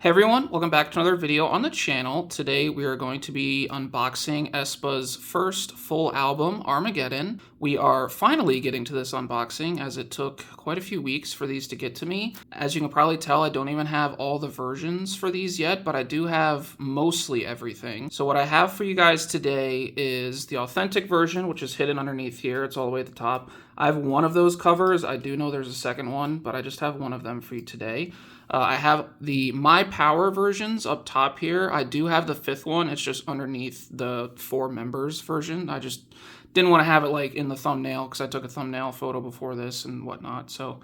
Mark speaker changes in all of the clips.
Speaker 1: Hey everyone, welcome back to another video on the channel. Today we are going to be unboxing aespa's first full album, Armageddon. We are finally getting to this unboxing as it took quite a few weeks for these to get to me. As you can probably tell, I don't even have all the versions for these yet, but I do have mostly everything. So what I have for you guys today is the authentic version, which is hidden underneath here. It's all the way at the top. I have one of those covers. I do know there's a second one, but I just have one of them for you today. I have the My Power versions up top here. I do have the fifth one. It's just underneath the 4 members version. I just didn't want to have it like in the thumbnail because I took a thumbnail photo before this and whatnot. So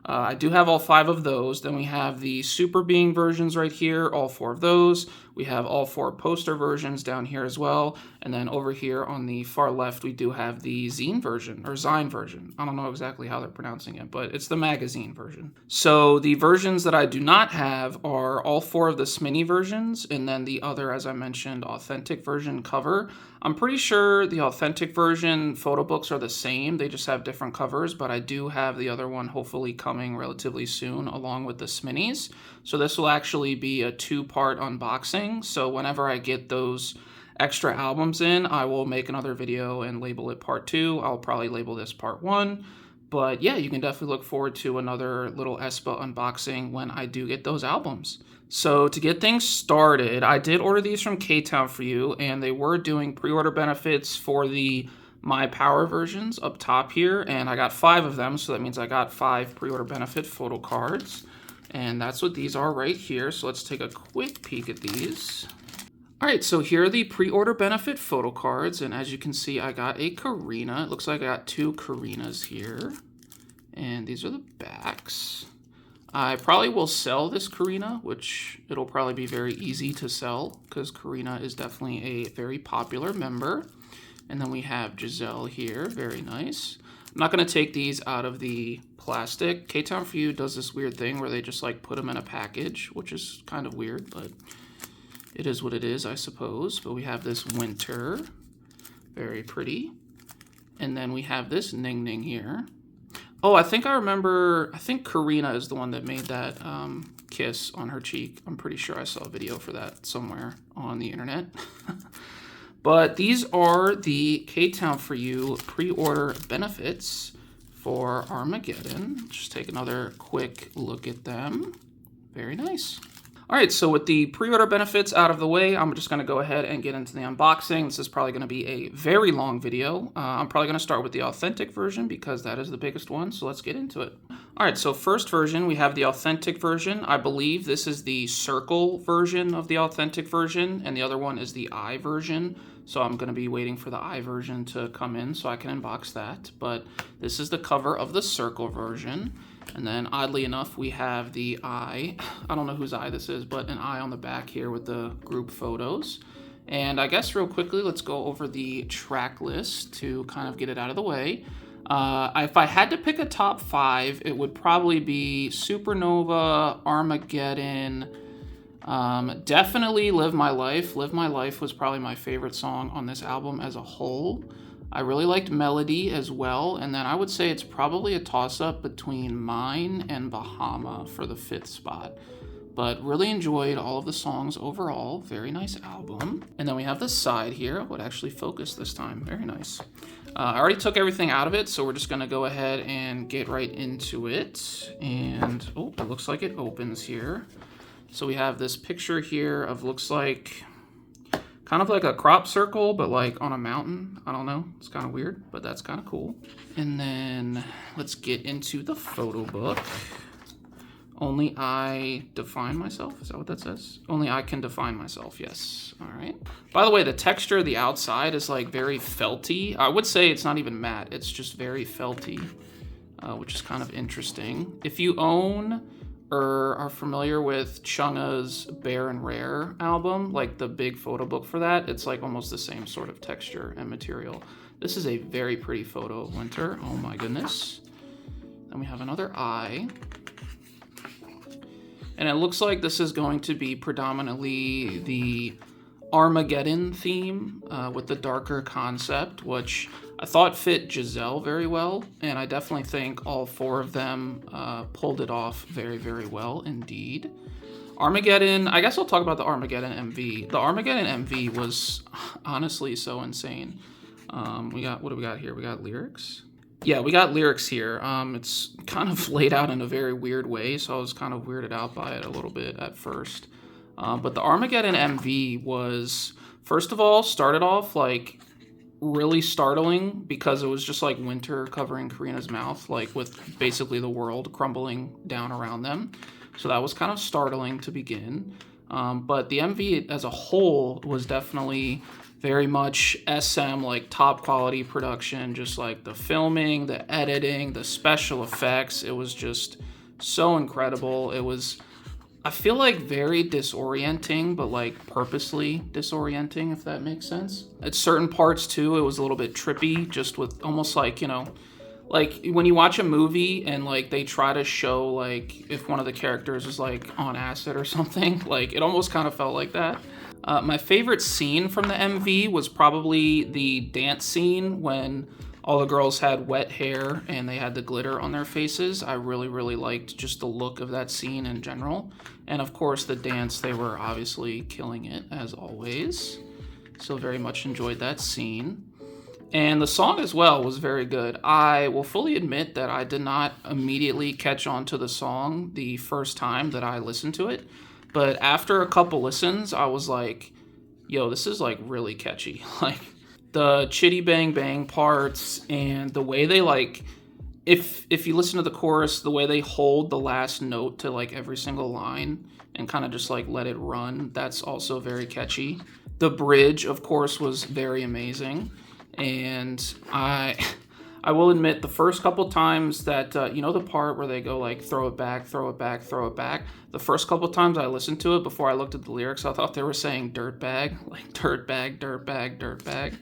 Speaker 1: I do have all 5 of those. Then we have the Superbeing versions right here, all 4 of those. We have all 4 poster versions down here as well. And then over here on the far left, we do have the Zine version, or Zine version. I don't know exactly how they're pronouncing it, but it's the magazine version. So the versions that I do not have are all 4 of the Sminny versions, and then the other, as I mentioned, authentic version cover. I'm pretty sure the authentic version photo books are the same. They just have different covers, but I do have the other one hopefully coming relatively soon along with the Sminnies. So this will actually be a 2-part unboxing. So whenever I get those extra albums in, I will make another video and label it part 2. I'll probably label this part 1. But yeah, you can definitely look forward to another little aespa unboxing when I do get those albums. So to get things started, I did order these from Ktown for you, and they were doing pre-order benefits for the My Power versions up top here, and I got 5 of them, so that means I got 5 pre-order benefit photo cards. And that's what these are right here. So let's take a quick peek at these. All right, so here are the pre-order benefit photo cards, and as you can see, I got a Karina. It looks like I got 2 Karinas here, and these are the backs. I probably will sell this Karina, which it'll probably be very easy to sell because Karina is definitely a very popular member. And then we have Giselle here, very nice. I'm not going to take these out of the plastic. Ktown for You does this weird thing where they just like put them in a package, which is kind of weird, but it is what it is, I suppose. But we have this Winter, very pretty. And then we have this Ning Ning here. Oh, I think Karina is the one that made that kiss on her cheek. I'm pretty sure I saw a video for that somewhere on the internet. But these are the Ktown for You pre-order benefits for Armageddon. Just take another quick look at them. Very nice. All right, so with the pre-order benefits out of the way, I'm just going to go ahead and get into the unboxing. This is probably going to be a very long video. I'm probably going to start with the authentic version because that is the biggest one, so let's get into it. All right, so first version, we have the authentic version. I believe this is the circle version of the authentic version, and the other one is the eye version. So I'm going to be waiting for the eye version to come in so I can unbox that. But this is the cover of the circle version. And then oddly enough, we have the eye. I don't know whose eye this is, but an eye on the back here with the group photos. And I guess real quickly, let's go over the track list to kind of get it out of the way. If I had to pick a top 5, it would probably be Supernova, Armageddon, definitely Live My Life. Live My Life was probably my favorite song on this album as a whole. I really liked Melody as well, and then I would say it's probably a toss-up between Mine and Bahama for the 5th spot. But really enjoyed all of the songs overall. Very nice album. And then we have the side here. It would actually focus this time. Very nice. I already took everything out of it, so we're just going to go ahead and get right into it. And, oh, it looks like it opens here. So we have this picture here of looks like kind of like a crop circle, but like on a mountain. I don't know. It's kind of weird, but that's kind of cool. And then let's get into the photo book. Only I define myself. Is that what that says? Only I can define myself. Yes. All right. By the way, the texture of the outside is like very felty. I would say it's not even matte. It's just very felty, which is kind of interesting. If you own or are familiar with Chungha's Bare and Rare album, like the big photo book for that, it's like almost the same sort of texture and material. This is a very pretty photo of Winter. Oh my goodness. Then we have another eye. And it looks like this is going to be predominantly the Armageddon theme with the darker concept, which I thought fit Giselle very well, and I definitely think all 4 of them pulled it off very, very well indeed. Armageddon, I guess I'll talk about the Armageddon MV. The Armageddon MV was honestly so insane. What do we got here? We got lyrics. Yeah, we got lyrics here. It's kind of laid out in a very weird way, so I was kind of weirded out by it a little bit at first. But the Armageddon MV was, first of all, started off like really startling because it was just like winter covering Karina's mouth, like with basically the world crumbling down around them. So that was kind of startling to begin. But the MV as a whole was definitely very much SM, like top quality production, just like the filming, the editing, the special effects. It was just so incredible. It was, I feel like, very disorienting, but like purposely disorienting, if that makes sense. At certain parts too, it was a little bit trippy, just with almost like, you know, like when you watch a movie and like they try to show like if one of the characters is like on acid or something, like it almost kind of felt like that. My favorite scene from the MV was probably the dance scene when all the girls had wet hair and they had the glitter on their faces. I really, really liked just the look of that scene in general. And of course the dance, they were obviously killing it as always. So very much enjoyed that scene. And the song as well was very good. I will fully admit that I did not immediately catch on to the song the first time that I listened to it. But after a couple listens, I was like, yo, this is like really catchy. Like the chitty bang bang parts and the way they like, if you listen to the chorus, the way they hold the last note to like every single line and kind of just like let it run, that's also very catchy. The bridge, of course, was very amazing. And I will admit the first couple times that, you know, the part where they go like, throw it back, throw it back, throw it back. The first couple times I listened to it before I looked at the lyrics, I thought they were saying dirt bag, like dirt bag, dirt bag, dirt bag.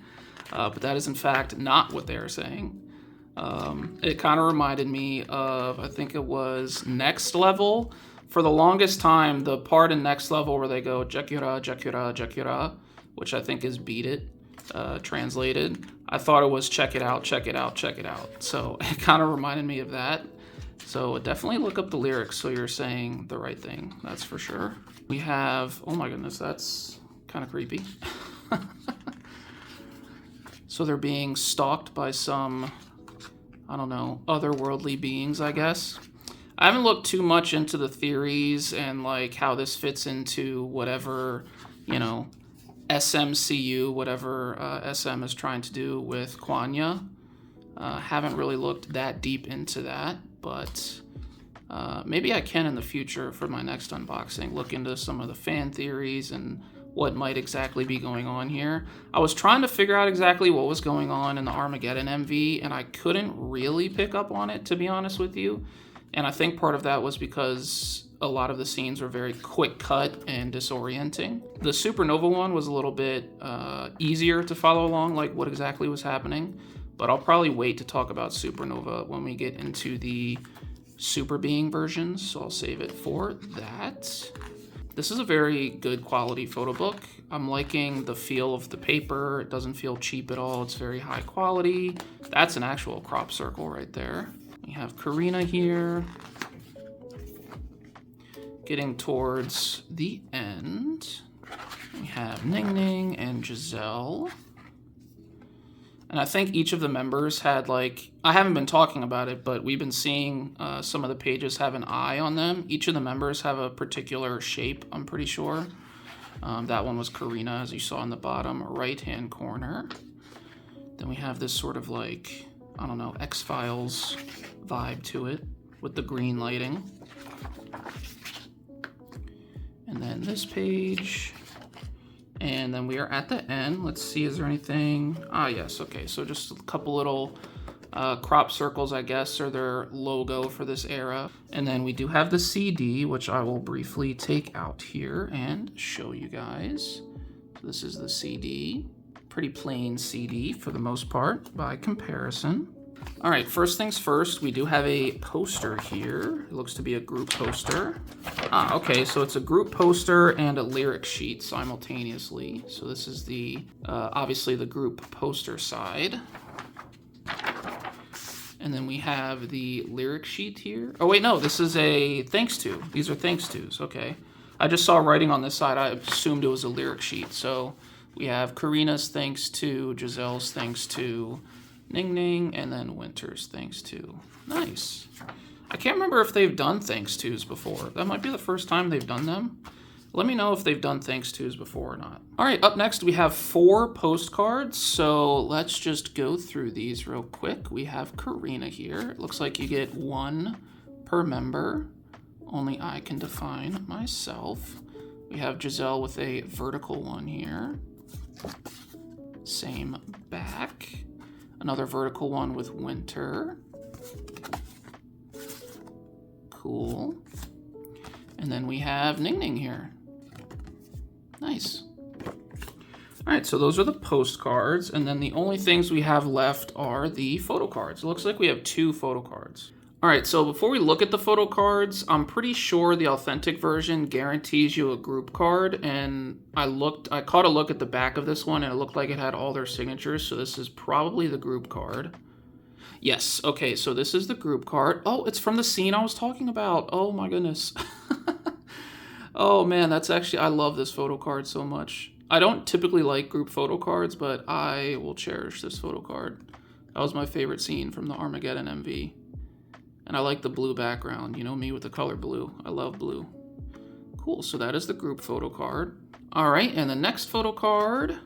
Speaker 1: But that is in fact not what they are saying. It kind of reminded me of, I think it was Next Level. For the longest time, the part in Next Level where they go, Jakura, Jakura, Jakura, which I think is beat it. Translated, I thought it was check it out, check it out, check it out. So it kind of reminded me of that. So definitely look up the lyrics so you're saying the right thing, that's for sure. We have, oh my goodness, that's kind of creepy. So they're being stalked by some, I don't know, otherworldly beings, I guess. I haven't looked too much into the theories and like how this fits into whatever, you know, SMCU, whatever SM is trying to do with Kwanya. Haven't really looked that deep into that, but maybe I can in the future for my next unboxing, look into some of the fan theories and what might exactly be going on here. I was trying to figure out exactly what was going on in the Armageddon MV, and I couldn't really pick up on it, to be honest with you. And I think part of that was because a lot of the scenes were very quick cut and disorienting. The Supernova one was a little bit easier to follow along, like what exactly was happening. But I'll probably wait to talk about Supernova when we get into the Superbeing versions, so I'll save it for that. This is a very good quality photo book. I'm liking the feel of the paper. It doesn't feel cheap at all. It's very high quality. That's an actual crop circle right there. We have Karina here. Getting towards the end, we have Ning Ning and Giselle. And I think each of the members had like, I haven't been talking about it, but we've been seeing some of the pages have an eye on them. Each of the members have a particular shape, I'm pretty sure. That one was Karina, as you saw in the bottom right-hand corner. Then we have this sort of like, I don't know, X-Files vibe to it with the green lighting. And then this page, and then we are at the end. Let's see, is there anything? Ah, yes, okay, so just a couple little crop circles, I guess, are their logo for this era. And then we do have the CD, which I will briefly take out here and show you guys. So this is the CD, pretty plain CD for the most part by comparison. All right, first things first, we do have a poster here. It looks to be a group poster. Ah, okay, so it's a group poster and a lyric sheet simultaneously. So this is the, obviously the group poster side. And then we have the lyric sheet here. Oh wait, no, this is a thanks to. These are thanks tos, okay. I just saw writing on this side. I assumed it was a lyric sheet. So we have Karina's thanks to, Giselle's thanks to, Ning Ning, and then Winter's thanks to. Nice. I can't remember if they've done thanks tos before. That might be the first time they've done them. Let me know if they've done thanks tos before or not. All right, up next we have 4 postcards. So let's just go through these real quick. We have Karina here. It looks like you get 1 per member. Only I can define myself. We have Giselle with a vertical one here. Same back. Another vertical one with Winter. Cool. And then we have Ning Ning here. Nice. All right, so those are the postcards, and then the only things we have left are the photo cards. It looks like we have 2 photo cards. All right, so before we look at the photo cards, I'm pretty sure the authentic version guarantees you a group card, and I caught a look at the back of this one, and it looked like it had all their signatures, so this is probably the group card. Yes, okay, so this is the group card. Oh, it's from the scene I was talking about. Oh my goodness. Oh man, that's actually, I love this photo card so much. I don't typically like group photo cards, but I will cherish this photo card. That was my favorite scene from the Armageddon MV. And I like the blue background, you know me with the color blue. I love blue. Cool, so that is the group photo card. All right, and the next photo card,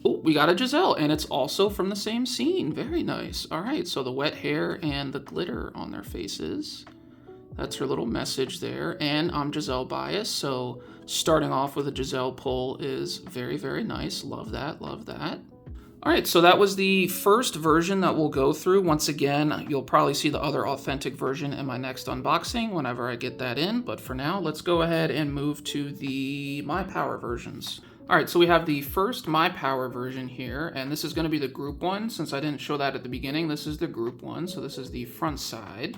Speaker 1: oh, we got a Giselle, and it's also from the same scene. Very nice. All right, so the wet hair and the glitter on their faces. That's her little message there. And I'm Giselle biased, so starting off with a Giselle pull is very, very nice. Love that, love that. All right, so that was the first version that we'll go through. Once again, you'll probably see the other authentic version in my next unboxing whenever I get that in. But for now, let's go ahead and move to the My Power versions. All right, so we have the first My Power version here, and this is going to be the group one. Since I didn't show that at the beginning, this is the group one. So this is the front side.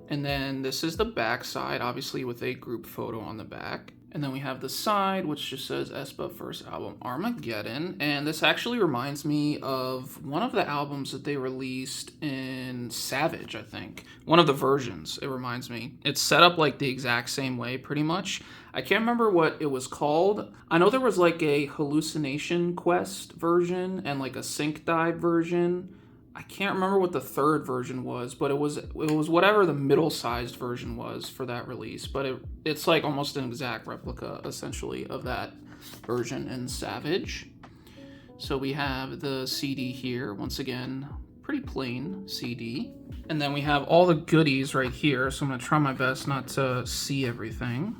Speaker 1: And then this is the back side, obviously with a group photo on the back. And then we have the side, which just says aespa first album Armageddon. And this actually reminds me of one of the albums that they released in Savage, I think. One of the versions, it reminds me. It's set up like the exact same way, pretty much. I can't remember what it was called. I know there was like a Hallucination Quest version and like a Sync Dive version. I can't remember what the third version was, but it was whatever the middle-sized version was for that release. But it's like almost an exact replica, essentially, of that version in Savage. So we have the CD here, once again, pretty plain CD. And then we have all the goodies right here, so I'm going to try my best not to see everything.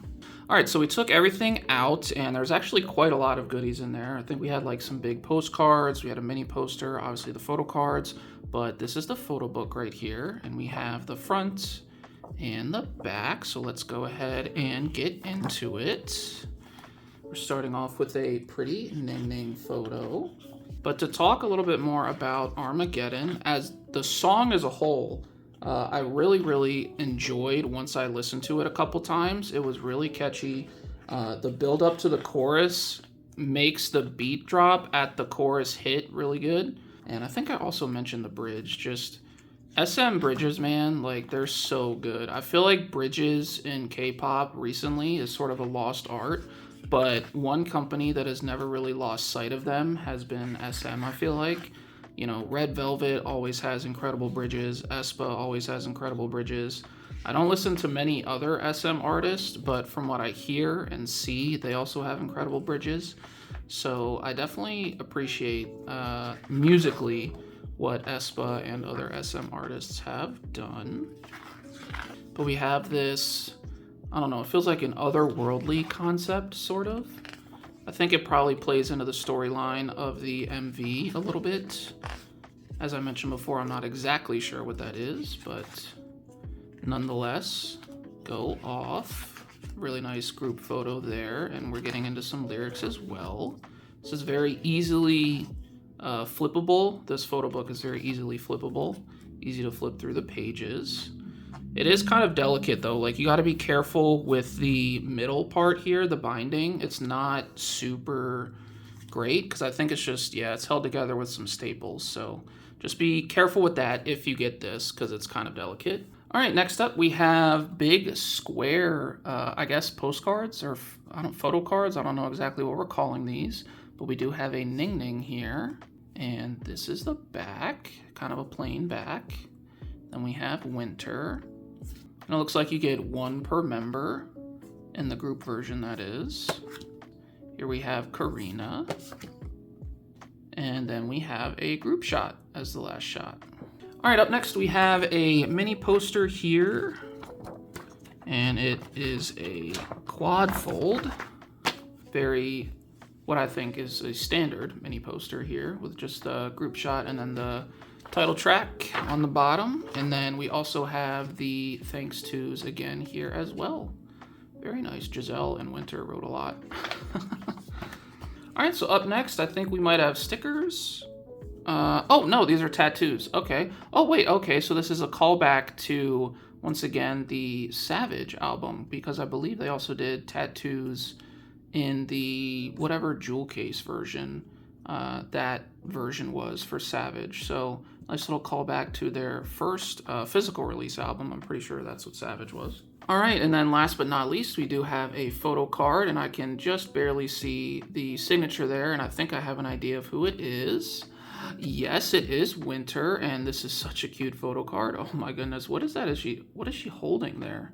Speaker 1: All right, so we took everything out, and there's actually quite a lot of goodies in there. I think we had like some big postcards, we had a mini poster, obviously the photo cards, but this is the photo book right here, and we have the front and the back, so let's go ahead and get into it. We're starting off with a pretty Ning Ning photo. But to talk a little bit more about Armageddon, as the song as a whole, I really enjoyed once I listened to it a couple times. It was really catchy. The build up to the chorus makes the beat drop at the chorus hit really good. And I think I also mentioned the bridge. Just SM bridges, man, like they're so good. I feel like bridges in K-pop recently is sort of a lost art. But one company that has never really lost sight of them has been SM, I feel like. You know, Red Velvet always has incredible bridges. aespa always has incredible bridges. I don't listen to many other SM artists, but from what I hear and see, they also have incredible bridges. So I definitely appreciate musically what aespa and other SM artists have done. But we have this, I don't know, it feels like an otherworldly concept, sort of. I think it probably plays into the storyline of the MV a little bit. As I mentioned before, I'm not exactly sure what that is, but nonetheless, go off. Really nice group photo there, and we're getting into some lyrics as well. This is very easily flippable. This photo book is very easily flippable. Easy to flip through the pages. It is kind of delicate though, like you got to be careful with the middle part here, the binding. It's not super great because I think it's just, yeah, it's held together with some staples. So just be careful with that if you get this because it's kind of delicate. All right, next up we have big square, I guess postcards or photo cards. I don't know exactly what we're calling these, but we do have a Ning Ning here. And this is the back, kind of a plain back. Then we have Winter. And it looks like you get one per member in the group version, that is. Here we have Karina. And then we have a group shot as the last shot. All right, up next we have a mini poster here. And it is a quad fold. Very, what I think is a standard mini poster here with just a group shot and then the title track on the bottom. And then we also have the thanks tos again here as well. Very nice. Giselle and Winter wrote a lot. All right, so up next, I think we might have stickers. Oh, no, these are tattoos. Okay. Oh, wait, okay, so this is a callback to, once again, the Savage album, because I believe they also did tattoos in the whatever jewel case version that version was for Savage. So nice little callback to their first physical release album. I'm pretty sure that's what Savage was. All right, and then last but not least, we do have a photo card, and I can just barely see the signature there, and I think I have an idea of who it is. Yes, it is Winter, and this is such a cute photo card. Oh my goodness, what is that? What is she holding there?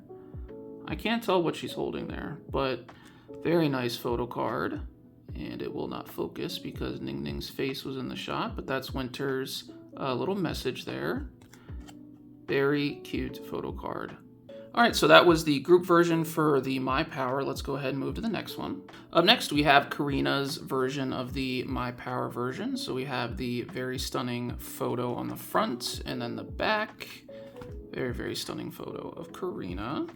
Speaker 1: I can't tell what she's holding there, but very nice photo card. And it will not focus because Ning Ning's face was in the shot, but that's Winter's little message there. Very cute photo card. All right, so that was the group version for the My Power. Let's go ahead and move to the next one. Up next, we have Karina's version of the My Power version. So we have the very stunning photo on the front and then the back. Very, very stunning photo of Karina.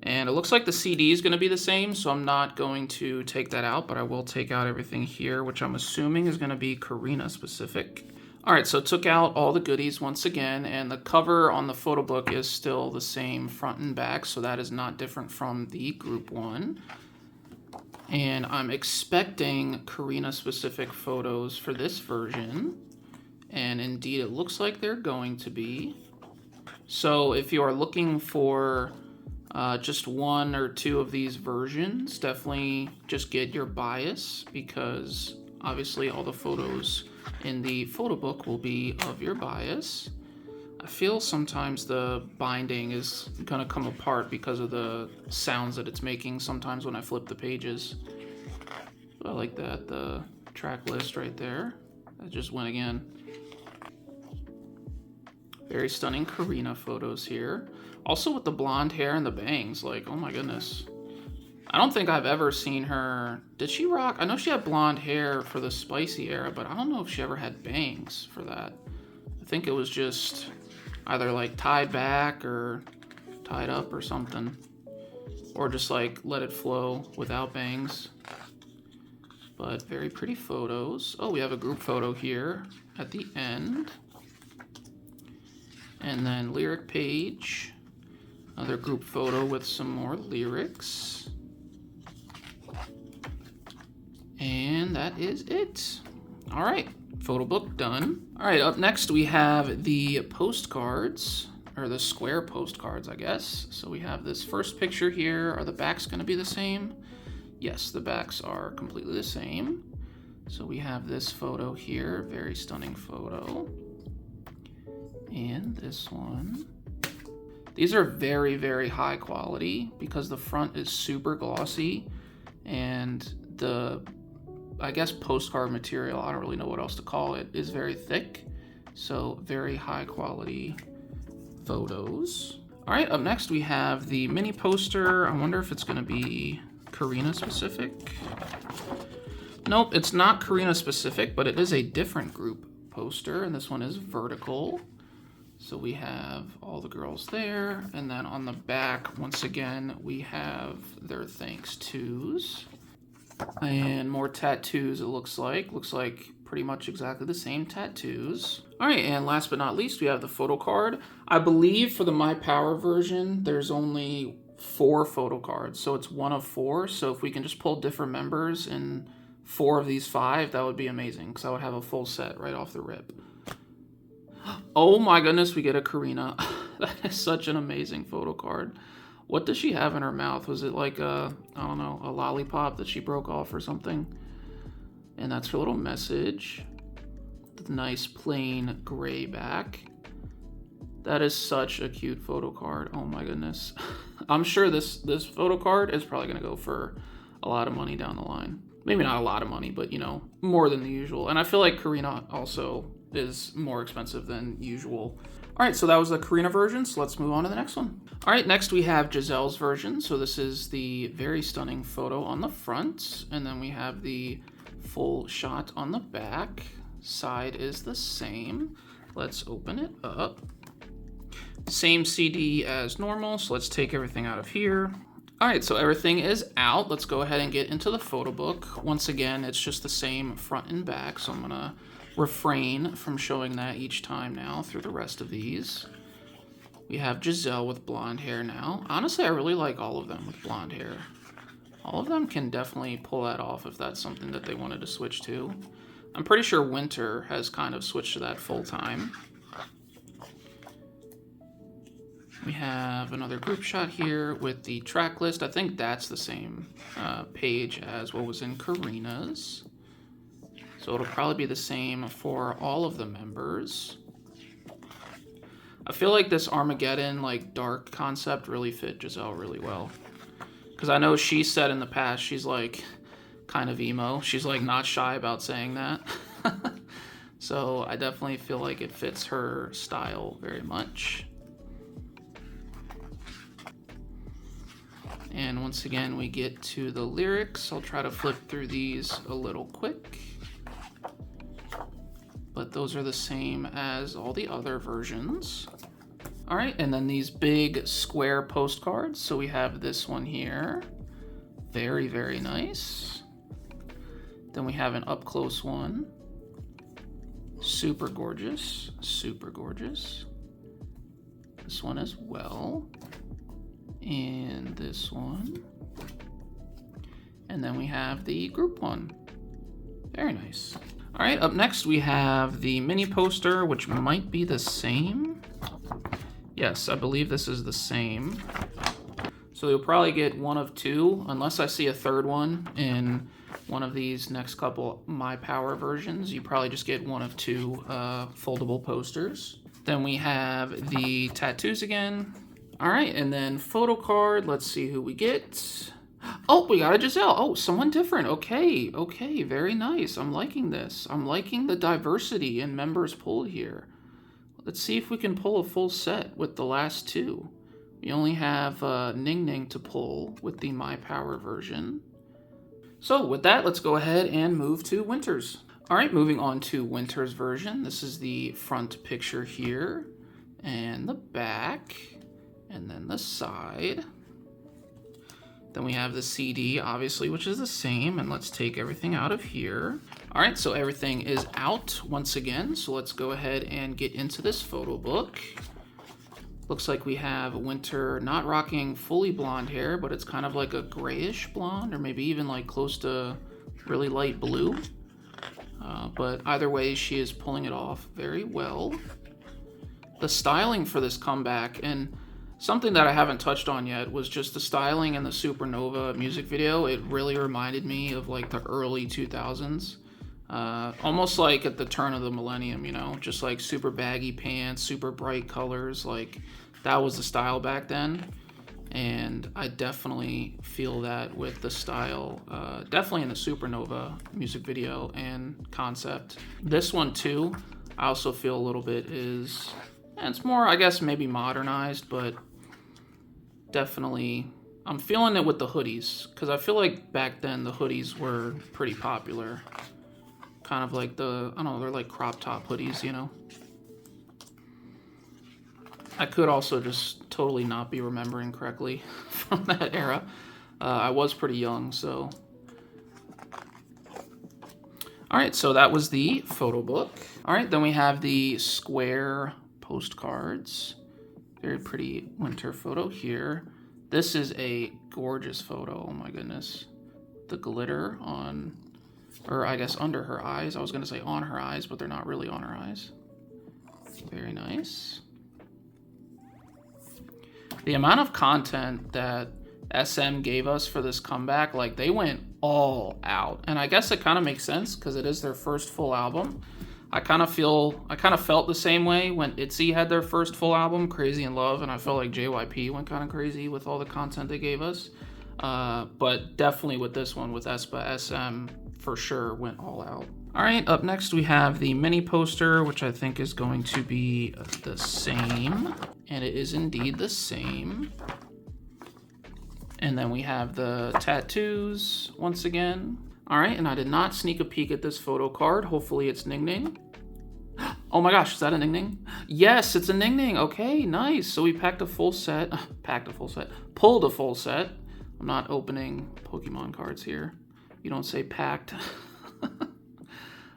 Speaker 1: And it looks like the CD is going to be the same, so I'm not going to take that out, but I will take out everything here, which I'm assuming is going to be Karina specific. All right, so took out all the goodies once again, and the cover on the photo book is still the same front and back, so that is not different from the group one. And I'm expecting Karina-specific photos for this version, and indeed it looks like they're going to be. So if you are looking for just one or two of these versions, definitely just get your bias, because obviously all the photos in the photo book will be of your bias. I feel sometimes the binding is gonna come apart because of the sounds that it's making sometimes when I flip the pages. So I like that, the track list right there. That just went again. Very stunning Karina photos here. Also with the blonde hair and the bangs, like, oh my goodness. I don't think I've ever seen her. Did she rock? I know she had blonde hair for the Spicy era, but I don't know if she ever had bangs for that. I think it was just either like tied back or tied up or something. Or just like let it flow without bangs. But very pretty photos. Oh, we have a group photo here at the end. And then lyric page. Another group photo with some more lyrics. And that is it. All right, photo book done. All right, up next we have the postcards, or the square postcards, I guess. So we have this first picture here. Are the backs gonna be the same? Yes, the backs are completely the same. So we have this photo here, very stunning photo. And this one. These are very, very high quality because the front is super glossy and the, I guess, postcard material, I don't really know what else to call it, is very thick. So very high quality photos. All right, up next we have the mini poster. I wonder if it's gonna be Karina specific. Nope, it's not Karina specific, but it is a different group poster, and this one is vertical. So we have all the girls there, and then on the back, once again, we have their thanks tos. And more tattoos, it looks like. Looks like pretty much exactly the same tattoos. All right, and last but not least, we have the photo card. I believe for the My Power version, there's only 4 photo cards, so it's 1 of 4. So if we can just pull different members in 4 of these 5, that would be amazing, because I would have a full set right off the rip. Oh my goodness, we get a Karina. That is such an amazing photo card. What does she have in her mouth? Was it like a, I don't know, a lollipop that she broke off or something? And that's her little message. The nice plain gray back. That is such a cute photo card. Oh my goodness. I'm sure this photo card is probably gonna go for a lot of money down the line. Maybe not a lot of money, but you know, more than the usual. And I feel like Karina also is more expensive than usual. All right, so that was the Karina version, so let's move on to the next one. All right, next we have Giselle's version. So this is the very stunning photo on the front, and then we have the full shot on the back. Side is the same. Let's open it up. Same CD as normal, so let's take everything out of here. All right, so everything is out. Let's go ahead and get into the photo book. Once again, it's just the same front and back, so I'm gonna refrain from showing that each time now through the rest of these. We have Giselle with blonde hair now. Honestly, I really like all of them with blonde hair. All of them can definitely pull that off if that's something that they wanted to switch to. I'm pretty sure Winter has kind of switched to that full time. We have another group shot here with the track list. I think that's the same page as what was in Karina's. So it'll probably be the same for all of the members. I feel like this Armageddon, like, dark concept really fit Giselle really well. Because I know she said in the past she's, like, kind of emo. She's, like, not shy about saying that. So I definitely feel like it fits her style very much. And once again, we get to the lyrics. I'll try to flip through these a little quick. But those are the same as all the other versions. All right, and then these big square postcards. So we have this one here. Very, very nice. Then we have an up close one. Super gorgeous, super gorgeous. This one as well. And this one. And then we have the group one. Very nice. All right, up next we have the mini poster, which might be the same. Yes, I believe this is the same. So you'll probably get one of two, unless I see a third one in one of these next couple My Power versions. You probably just get one of two foldable posters. Then we have the tattoos again. All right, and then photo card. Let's see who we get. Oh, we got a Giselle. Oh, someone different. Okay, okay, very nice. I'm liking this. I'm liking the diversity in members pulled here. Let's see if we can pull a full set with the last two. We only have Ning Ning to pull with the My Power version. So with that, let's go ahead and move to Winter's. All right, moving on to Winter's version. This is the front picture here, and the back, and then the side. Then we have the CD, obviously, which is the same, and let's take everything out of here. All right, so everything is out once again, so let's go ahead and get into this photo book. Looks like we have Winter not rocking fully blonde hair, but it's kind of like a grayish blonde, or maybe even like close to really light blue. But either way, she is pulling it off very well. The styling for this comeback, and something that I haven't touched on yet, was just the styling in the Supernova music video. It really reminded me of like the early 2000s. Almost like at the turn of the millennium, you know, just like super baggy pants, super bright colors. Like that was the style back then. And I definitely feel that with the style, definitely in the Supernova music video and concept. This one too, I also feel a little bit is, it's more, I guess, maybe modernized, but definitely, I'm feeling it with the hoodies, because I feel like back then the hoodies were pretty popular. Kind of like the, I don't know, they're like crop top hoodies, you know? I could also just totally not be remembering correctly from that era. I was pretty young, so. All right, so that was the photo book. All right, then we have the square postcards. Very pretty winter photo here. This is a gorgeous photo, oh my goodness. The glitter on, or I guess under her eyes. I was gonna say on her eyes, but they're not really on her eyes. Very nice. The amount of content that SM gave us for this comeback, like they went all out. And I guess it kind of makes sense because it is their first full album. I kind of felt the same way when ITZY had their first full album, Crazy in Love, and I felt like JYP went kind of crazy with all the content they gave us. But definitely with this one, with aespa, SM for sure went all out. All right, up next we have the mini poster, which I think is going to be the same, and it is indeed the same. And then we have the tattoos once again. All right, and I did not sneak a peek at this photo card. Hopefully it's Ning Ning. Oh my gosh, is that a Ning Ning? Yes, it's a Ning Ning. Okay, nice. So we pulled a full set. I'm not opening Pokemon cards here. You don't say packed.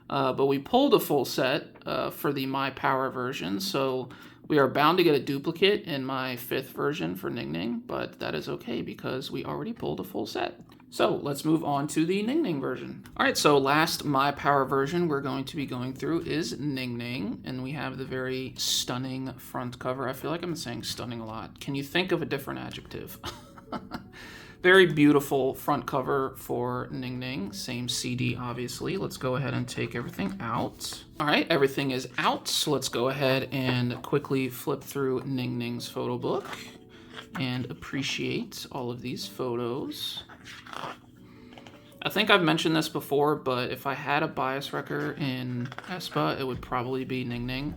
Speaker 1: But we pulled a full set for the My Power version, so we are bound to get a duplicate in my 5th version for Ning Ning, but that is okay because we already pulled a full set. So let's move on to the Ning Ning version. All right, so last My Power version we're going to be going through is Ning Ning, and we have the very stunning front cover. I feel like I'm saying stunning a lot. Can you think of a different adjective? Very beautiful front cover for Ning Ning. Same CD, obviously. Let's go ahead and take everything out. All right, everything is out. So let's go ahead and quickly flip through Ning Ning's photo book and appreciate all of these photos. I think I've mentioned this before, but if I had a bias wrecker in aespa, it would probably be Ning Ning.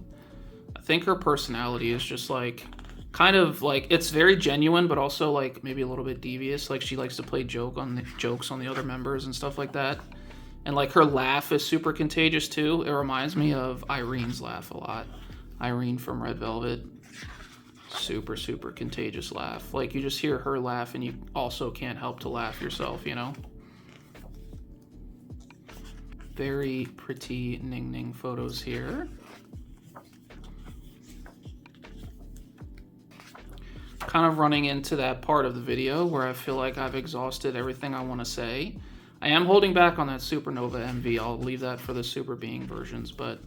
Speaker 1: I think her personality is just like, kind of like, it's very genuine, but also like maybe a little bit devious. Like she likes to play jokes on the other members and stuff like that. And like her laugh is super contagious too. It reminds me of Irene's laugh a lot. Irene from Red Velvet. Super, super contagious laugh. Like you just hear her laugh and you also can't help to laugh yourself, you know? Very pretty Ning Ning photos here. Kind of running into that part of the video where I feel like I've exhausted everything I want to say. I am holding back on that Supernova MV. I'll leave that for the Superbeing versions, but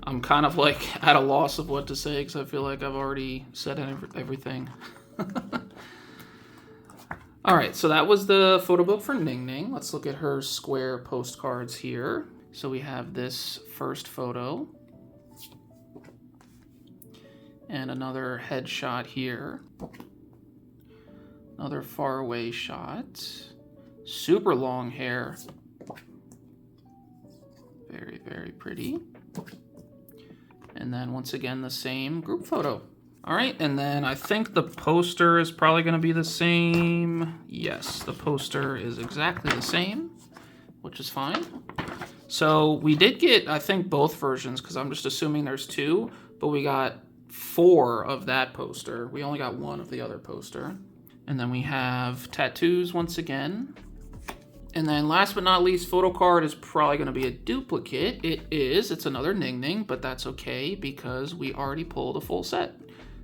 Speaker 1: I'm kind of like at a loss of what to say because I feel like I've already said everything. All right, so that was the photo book for Ning Ning. Let's look at her square postcards here. So we have this first photo. And another headshot here. Another far away shot. Super long hair. Very, very pretty. And then once again, the same group photo. All right, and then I think the poster is probably gonna be the same. Yes, the poster is exactly the same, which is fine. So we did get, I think, both versions, because I'm just assuming there's 2, but we got 4 of that poster. We only got 1 of the other poster. And then we have tattoos once again. And then last but not least, photo card is probably going to be a duplicate. It is. It's another Ning Ning, but that's okay because we already pulled a full set.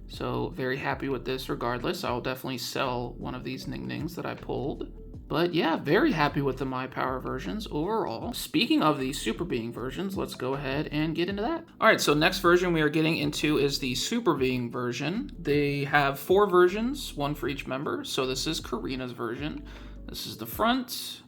Speaker 1: So very happy with this regardless. I'll definitely sell one of these Ning Nings that I pulled. But yeah, very happy with the My Power versions overall. Speaking of the Superbeing versions, let's go ahead and get into that. All right, so next version we are getting into is the Superbeing version. They have 4 versions, 1 for each member. So this is Karina's version. This is the front,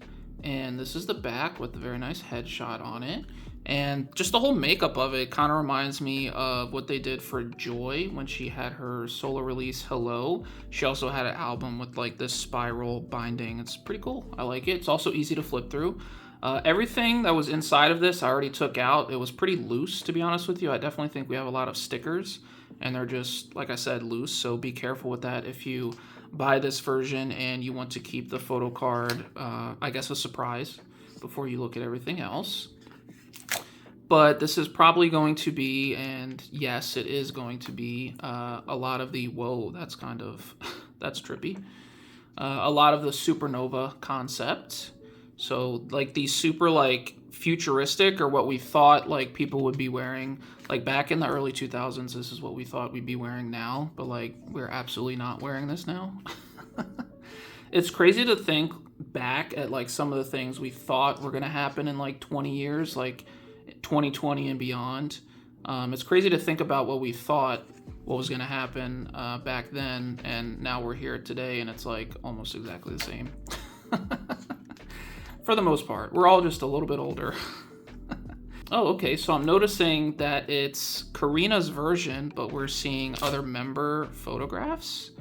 Speaker 1: and this is the back with the very nice headshot on it. And just the whole makeup of it kind of reminds me of what they did for Joy when she had her solo release Hello. She also had an album with like this spiral binding. It's pretty cool. I like it. It's also easy to flip through. Everything that was inside of this I already took out. It was pretty loose, to be honest with you. I definitely think we have a lot of stickers and they're just, like I said, loose. So be careful with that if you buy this version and you want to keep the photo card, I guess, a surprise before you look at everything else. But this is probably going to be, and yes, it is going to be, a lot of the, whoa, that's kind of, that's trippy. A lot of the supernova concept. So like these super like futuristic, or what we thought like people would be wearing like back in the early 2000s. This is what we thought we'd be wearing now, but like we're absolutely not wearing this now. It's crazy to think back at like some of the things we thought were going to happen in like 20 years, like 2020 and beyond. It's crazy to think about what we thought what was going to happen back then, and now we're here today, and it's like almost exactly the same. For the most part. We're all just a little bit older. Oh, okay, so I'm noticing that it's Karina's version, but we're seeing other member photographs.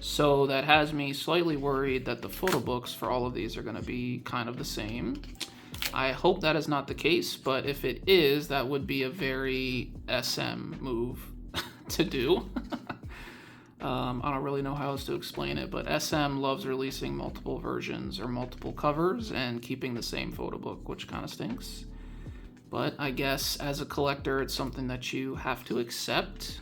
Speaker 1: So that has me slightly worried that the photo books for all of these are going to be kind of the same. I hope that is not the case, but if it is, that would be a very SM move to do. I don't really know how else to explain it, but SM loves releasing multiple versions or multiple covers and keeping the same photo book, which kind of stinks. But I guess as a collector, it's something that you have to accept.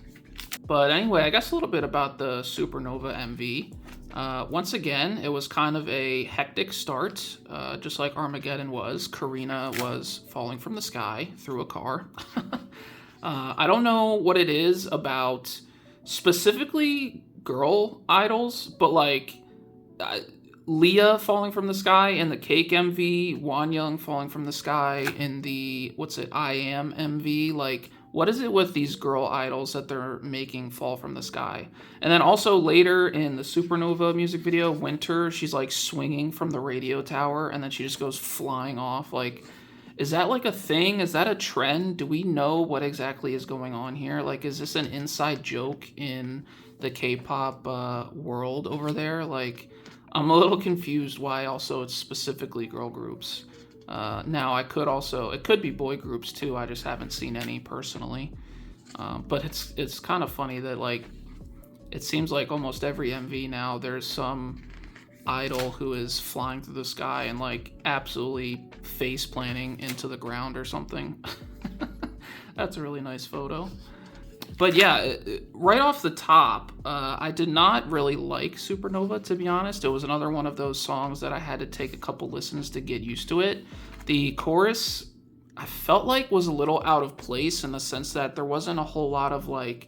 Speaker 1: But anyway, I guess a little bit about the Supernova MV. Once again, it was kind of a hectic start, just like Armageddon was. Karina was falling from the sky through a car. I don't know what it is about specifically girl idols, but like Leah falling from the sky in the Cake MV, Wonyoung falling from the sky in the, I Am MV, like, what is it with these girl idols that they're making fall from the sky? And then also later in the Supernova music video, Winter, she's like swinging from the radio tower and then she just goes flying off. Like, is that like a thing? Is that a trend? Do we know what exactly is going on here? Like, is this an inside joke in the K-pop world over there? Like, I'm a little confused why also it's specifically girl groups. Now, it could be boy groups too. I just haven't seen any personally. But it's kind of funny that, like, it seems like almost every MV now there's some idol who is flying through the sky and, like, absolutely face planting into the ground or something. That's a really nice photo. But yeah, right off the top, I did not really like Supernova, to be honest. It was another one of those songs that I had to take a couple listens to get used to it. The chorus, I felt like was a little out of place in the sense that there wasn't a whole lot of like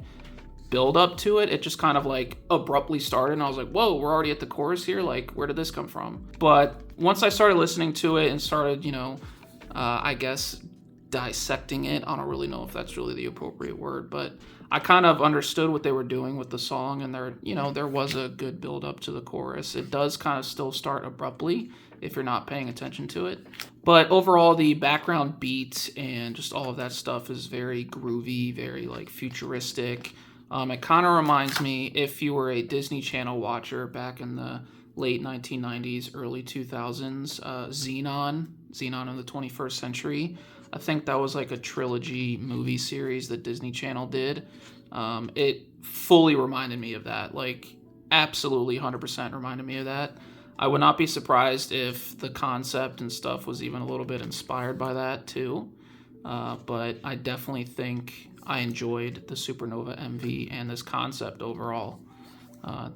Speaker 1: build up to it. It just kind of like abruptly started and I was like, whoa, we're already at the chorus here? Like, where did this come from? But once I started listening to it and started, I guess dissecting it, I don't really know if that's really the appropriate word, but I kind of understood what they were doing with the song, and there was a good build up to the chorus. It does kind of still start abruptly if you're not paying attention to it. But overall, the background beat and just all of that stuff is very groovy, very like futuristic. It kind of reminds me, if you were a Disney Channel watcher back in the late 1990s, early 2000s, Xenon in the 21st Century. I think that was like a trilogy movie series that Disney Channel did. It fully reminded me of that, like absolutely 100% reminded me of that. I would not be surprised if the concept and stuff was even a little bit inspired by that too. But I definitely think I enjoyed the Supernova MV and this concept overall.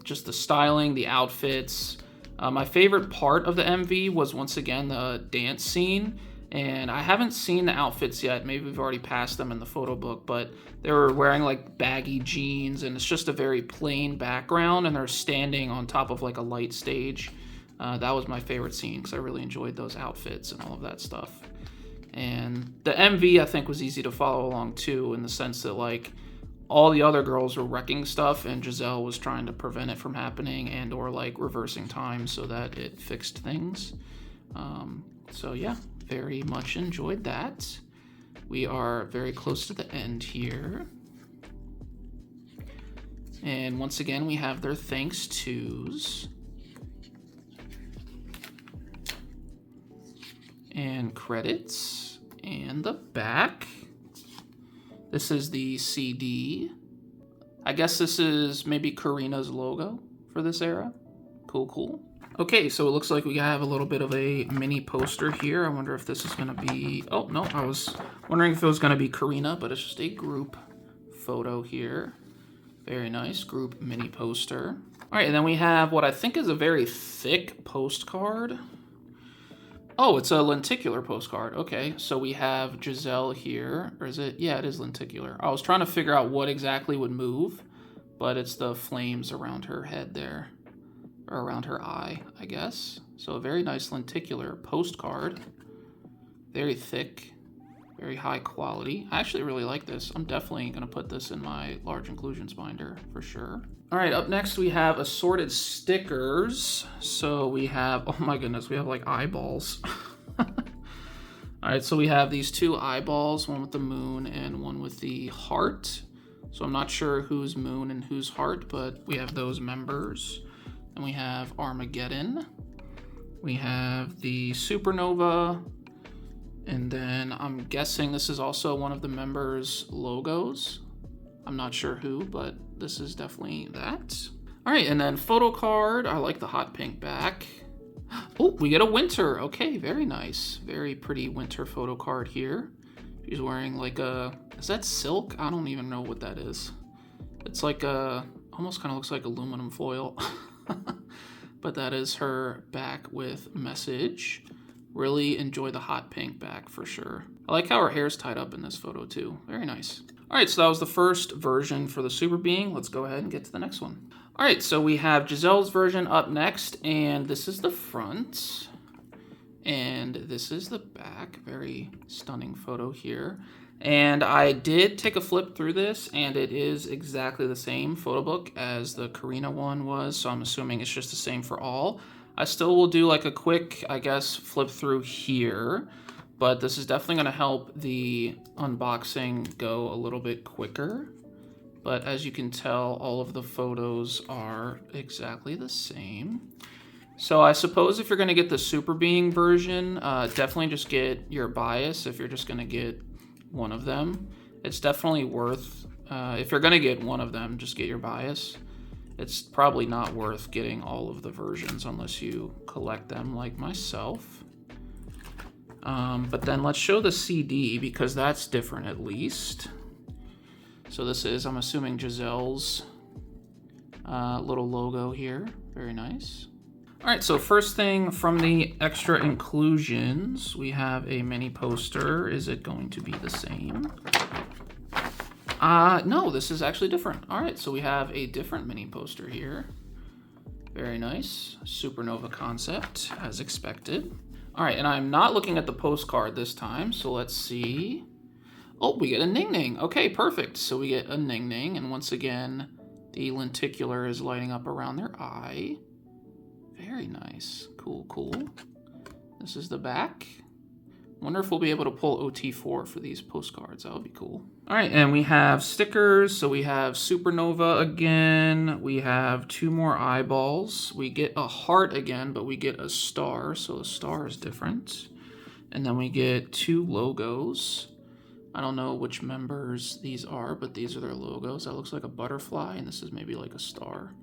Speaker 1: Just the styling, the outfits. My favorite part of the MV was once again the dance scene. And I haven't seen the outfits yet. Maybe we've already passed them in the photo book, but they were wearing like baggy jeans and it's just a very plain background and they're standing on top of like a light stage. That was my favorite scene because I really enjoyed those outfits and all of that stuff. And the MV I think was easy to follow along too, in the sense that like all the other girls were wrecking stuff and Giselle was trying to prevent it from happening and or like reversing time so that it fixed things. So yeah, very much enjoyed that. We are very close to the end here. And once again, we have their thanks tos. And credits. And the back. This is the CD. I guess this is maybe Karina's logo for this era. Cool. Okay, so it looks like we have a little bit of a mini poster here. I wonder if this is going to be... Oh, no, I was wondering if it was going to be Karina, but it's just a group photo here. Very nice, group mini poster. All right, and then we have what I think is a very thick postcard. Oh, it's a lenticular postcard. Okay, so we have Giselle here. Or is it? Yeah, it is lenticular. I was trying to figure out what exactly would move, but it's the flames around her head there. Or around her eye, I guess. So a very nice lenticular postcard. Very thick. Very high quality. I actually really like this. I'm definitely gonna put this in my large inclusions binder for sure. All right, up next we have assorted stickers. So we have, oh my goodness, we have like eyeballs. All right, so we have these two eyeballs, one with the moon and one with the heart. So I'm not sure who's moon and who's heart, but we have those members. And we have Armageddon. We have the supernova. And then I'm guessing this is also one of the members' logos. I'm not sure who, but this is definitely that. All right, and then photo card. I like the hot pink back. Oh, we get a winter. Okay, very nice. Very pretty winter photo card here. She's wearing like a, is that silk? I don't even know what that is. It's like a, almost kind of looks like aluminum foil. But that is her back with message. Really enjoy the hot pink back for sure. I like how her hair's tied up in this photo too. Very nice. All right, so that was the first version for the Superbeing. Let's go ahead and get to the next one. All right, so we have Giselle's version up next, and this is the front, and this is the back. Very stunning photo here. And I did take a flip through this, and it is exactly the same photo book as the Karina one was, so I'm assuming it's just the same for all. I still will do like a quick, I guess, flip through here, but this is definitely going to help the unboxing go a little bit quicker. But as you can tell, all of the photos are exactly the same. So I suppose if you're going to get the Superbeing version, definitely just get your bias if you're just going to get one of them. It's definitely worth, if you're going to get one of them, just get your bias. It's probably not worth getting all of the versions unless you collect them like myself. But then let's show the CD because that's different at least. So this is, I'm assuming, Giselle's little logo here. Very nice. All right, so first thing from the extra inclusions, we have a mini poster. Is it going to be the same? No, this is actually different. All right, so we have a different mini poster here. Very nice. Supernova concept, as expected. All right, and I'm not looking at the postcard this time, so let's see. Oh, we get a Ning Ning. Okay, perfect. So we get a Ning Ning, and once again, the lenticular is lighting up around their eye. Very nice. Cool, cool. This is the back. Wonder if we'll be able to pull OT4 for these postcards. That would be cool. All right, and we have stickers. So we have Supernova again. We have two more eyeballs. We get a heart again, but we get a star. So the star is different. And then we get two logos. I don't know which members these are, but these are their logos. That looks like a butterfly, and this is maybe like a star.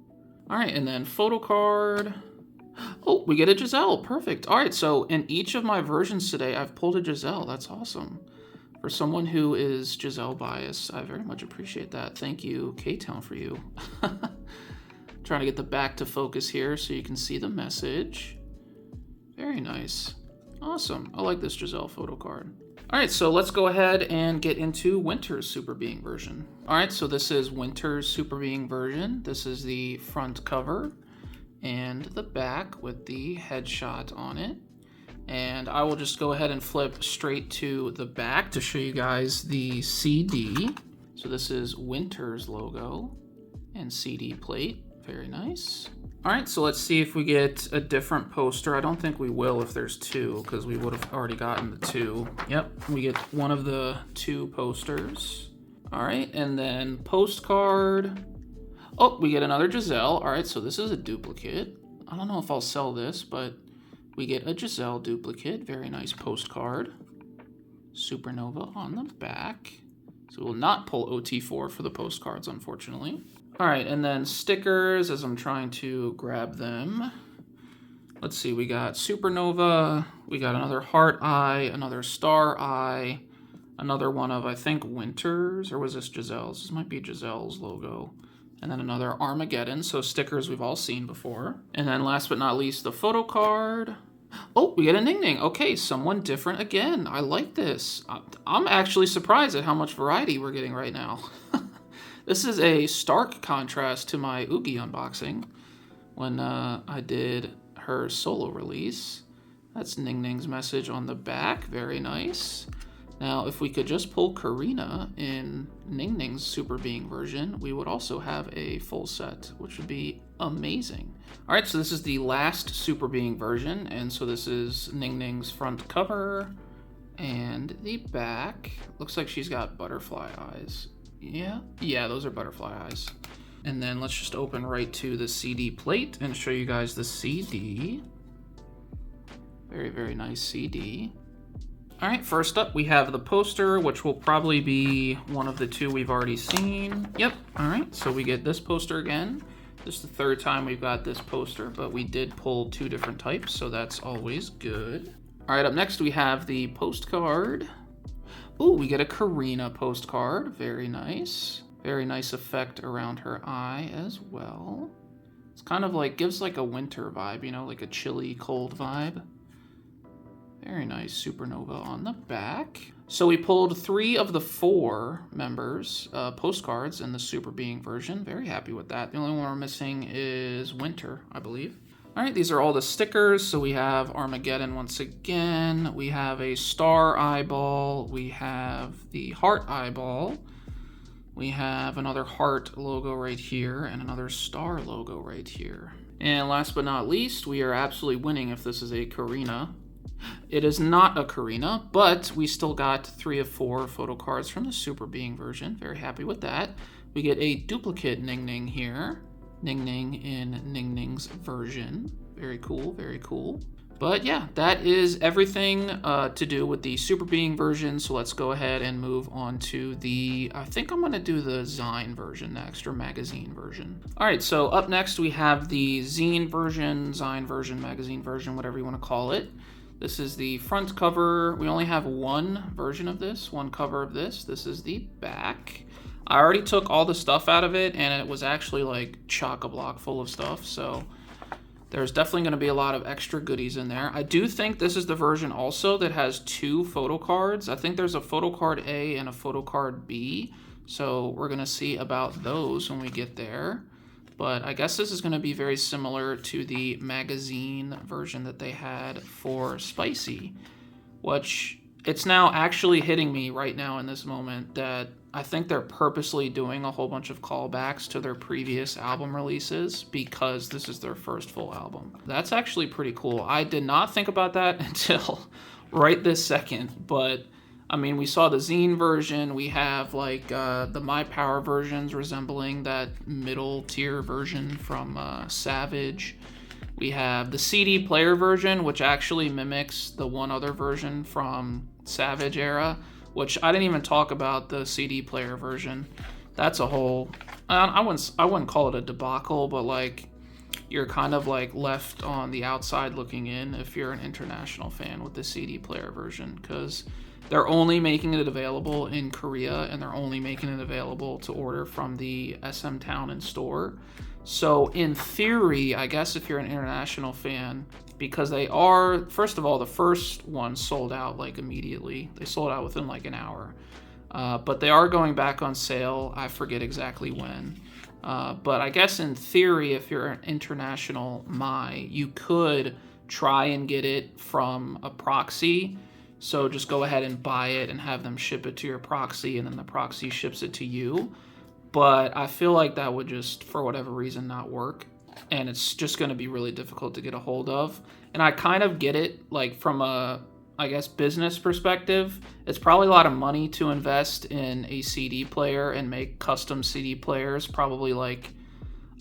Speaker 1: All right, and then photo card. Oh, we get a Giselle. Perfect. All right, so in each of my versions today, I've pulled a Giselle. That's awesome. For someone who is Giselle biased, I very much appreciate that. Thank you, K-Town, for you. Trying to get the back to focus here so you can see the message. Very nice. Awesome. I like this Giselle photo card. All right, so let's go ahead and get into Winter's Superbeing version. All right, so this is Winter's Superbeing version. This is the front cover and the back with the headshot on it. And I will just go ahead and flip straight to the back to show you guys the CD. So this is Winter's logo and CD plate. Very nice. All right, so let's see if we get a different poster. I don't think we will if there's two, because we would have already gotten the two. Yep, we get one of the two posters. All right, and then postcard. Oh, we get another Giselle. All right, so this is a duplicate. I don't know if I'll sell this, but we get a Giselle duplicate. Very nice postcard. Supernova on the back. So we'll not pull OT4 for the postcards, unfortunately. All right, and then stickers as I'm trying to grab them. Let's see, we got Supernova, we got another heart eye, another star eye, another one of, I think, Winter's, or was this Giselle's? This might be Giselle's logo. And then another Armageddon, so stickers we've all seen before. And then last but not least, the photo card. Oh, we get a Ning Ning. Okay, someone different again. I like this. I'm actually surprised at how much variety we're getting right now. This is a stark contrast to my Oogie unboxing when I did her solo release. That's Ning Ning's message on the back. Very nice. Now, if we could just pull Karina in Ning Ning's Superbeing version, we would also have a full set, which would be amazing. All right, so this is the last Superbeing version, and so this is Ning Ning's front cover and the back. Looks like she's got butterfly eyes. Yeah, those are butterfly eyes. And then let's just open right to the CD plate and show you guys the CD. Very, very nice CD. All right, first up we have the poster, which will probably be one of the two we've already seen. Yep, all right, so we get this poster again. This is the third time we've got this poster, but we did pull two different types, so that's always good. All right, up next we have the postcard. Ooh, we get a Karina postcard, very nice. Very nice effect around her eye as well. It's kind of like, gives like a winter vibe, you know, like a chilly, cold vibe. Very nice supernova on the back. So we pulled 3 of the 4 members postcards in the Superbeing version. Very happy with that. The only one we're missing is Winter, I believe. All right, these are all the stickers. So we have Armageddon once again. We have a star eyeball. We have the heart eyeball. We have another heart logo right here and another star logo right here. And last but not least, we are absolutely winning if this is a Karina. It is not a Karina, but we still got 3 of 4 photo cards from the Superbeing version. Very happy with that. We get a duplicate Ning Ning here. Ning Ning in Ning Ning's version. Very cool, very cool. But yeah, that is everything to do with the Superbeing version. So let's go ahead and move on to the, I think I'm gonna do the Zine version next, or magazine version. All right, so up next we have the Zine version, Zine version, magazine version, whatever you wanna call it. This is the front cover. We only have one version of this, one cover of this. This is the back. I already took all the stuff out of it and it was actually like chock-a-block full of stuff. So there's definitely going to be a lot of extra goodies in there. I do think this is the version also that has 2 photo cards. I think there's a photo card A and a photo card B. So we're going to see about those when we get there. But I guess this is going to be very similar to the magazine version that they had for Spicy, which it's now actually hitting me right now in this moment that I think they're purposely doing a whole bunch of callbacks to their previous album releases because this is their first full album. That's actually pretty cool. I did not think about that until right this second, but I mean, we saw the Zine version. We have like the My Power versions resembling that middle tier version from Savage. We have the CD player version, which actually mimics the one other version from Savage era, which I didn't even talk about the CD player version. That's a whole, I wouldn't call it a debacle, but like you're kind of like left on the outside looking in if you're an international fan with the CD player version, because they're only making it available in Korea and they're only making it available to order from the SM Town and store. So in theory, I guess if you're an international fan, because they are, first of all, the first one sold out like immediately. They sold out within like an hour. But they are going back on sale. I forget exactly when. But I guess in theory, if you're an international you could try and get it from a proxy. So just go ahead and buy it and have them ship it to your proxy, and then the proxy ships it to you. But I feel like that would just, for whatever reason, not work. And it's just going to be really difficult to get a hold of. And I kind of get it, like from a, I guess, business perspective. It's probably a lot of money to invest in a CD player and make custom CD players. Probably like,